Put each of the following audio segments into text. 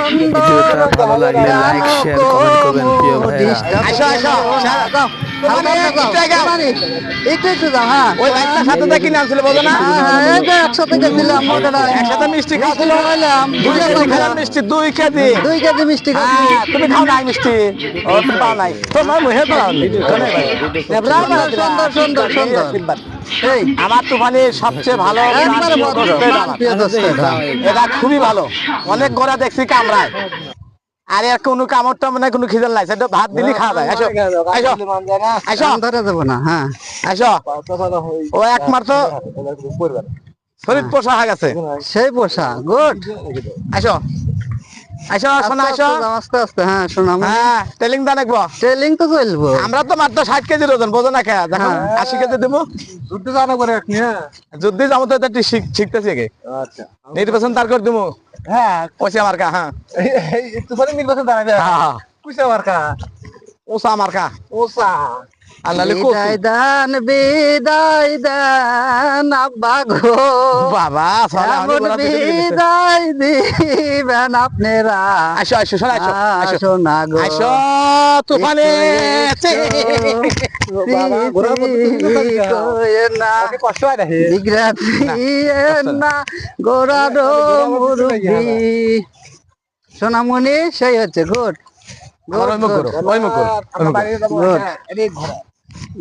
ভিডিওটা ভালো লাগলে লাইক শেয়ার কমেন্ট করবেন প্রিয় ভাইরা। আসো আসো যাও একটু একটু যাও। হ্যাঁ ওই বাইকটা সাথে দেখি নাম ছিল বলো না এই যে একসাথে গেছিলাম মোটাটা একসাথে মিষ্টি খাওয়াছিল খাইলাম 2 কেজি খেলাম মিষ্টি 2 কেজি 2 কেজি মিষ্টি খাচ্ছি। হ্যাঁ তুমি খাও নাই মিষ্টি ও তুমি পাও নাই তোমার মুখে পাও সুন্দর সুন্দর সুন্দর। এই আমার তুফানের সবচেয়ে ভালো একবারে প্রিয় দোস্ত এটা। এটা খুবই ভালো অনেক গোড়া দেখছি কামড়ায় আর এর কোনো কামড়টা মানে কোনো খিজাল নাই সেটা ভাত দিলি খাওয়া যায় আসো আসো আসো কান ধরে যাবো না। হ্যাঁ আসো ও একমাত্র শরীর পোষা হয়ে গেছে সেই পোষা গুড। আসো আসো শোনা আসো আস্তে আস্তে। হ্যাঁ শোনাম হ্যাঁ টেলিং দা দেখবো ট্রেলিং তো চলবো। আমরা তো মাত্র 60 কেজির ওজন বোঝো না খেয়া দেখো 80 কেজি দেবো যুদ্ধ জানা করে আপনি। হ্যাঁ যুদ্ধে যাবো তো এটা শিখতেছি আগে আচ্ছা নির্বাচন তার করে দেবো হ্যাঁ ওসি আমার কা হ্যাঁ তুফানে নির্বাচন দাঁড়াবে হ্যাঁ কুইসা মার্কা ওসা আমার কা ওসা আর নাহলে কচু বিদায় দান আব্বা গো বাবা সালা আমি এমন বলা দিতে দিতে। বিদায় দিবেন আপনারা। আসো আসো শোনা আসো আসো আসো না গো আসো তুফানে বাবা, ঘোড়ার মধ্যে তুমি তো থাকবে। না ওকে কষ্ট হয় না হে দিগরা না গোড়ারো মুরব্বি সোনামণি সেই হচ্ছে গুড আমার ওই মুখ করো ওই মুখ করো আমরা বাইরে যাবো Good. হ্যাঁ এই ঘোড়া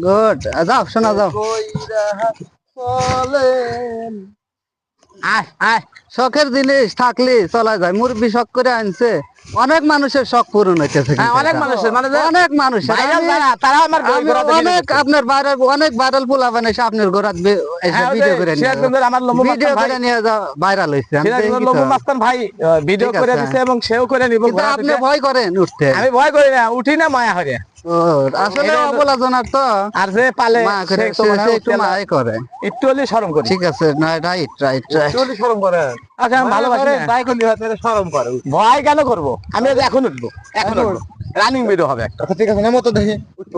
গুড যাও শোনা যাও। আয় আয় শখের জিনিস থাকলে চলা যায়। মুরব্বি শখ করে আনছে অনেক মানুষের শখ পূরণ হইতেছে হ্যাঁ কিন্তু অনেক এটা। মানুষের মানে যে অনেক মানুষ ভাইরাল যারা তারা আমার ঘোড়া দেখে অনেক নিচ্ছে। আপনার ভাইরাল অনেক ভাইরাল পোলা বানাইছে আপনার গোড়াত হ্যাঁ, ওই যে ভিডিও করে নিয়ে সিরাজগঞ্জের আমার লম্বু ভিডিও মাস্তান ভাই করে নিয়ে যাও ভাইরাল হইছে আমি সিরাজগঞ্জের দেখি লম্বু তো। মাস্তান ভাই ভিডিও ঠিক করে আছে। দিছে এবং সেও করে নিব কিন্তু ঘোড়া আপনি পিঠে। ভয় করেন উঠতে। আমি ভয় করি না উঠি না মায়া হরে ও আসলে এটা হলো- অবলা জনার তো আর যে পালে মা করে সে তো মনে হয় সে একটু উঠতে না। মায় করে। একটু হলে শরম করি ঠিক আছে না রাইট রাইট রাইট। চলি শরম করে আচ্ছা আমি ভালোবাসি না। তাই করলি হয়তো এটা শরম করে ভয় কেন করবো আমি এখন উঠবো এখন উঠবো রানিং ভিডিও হবে একটা আচ্ছা ঠিক আছে না মতো দেখি উঠবো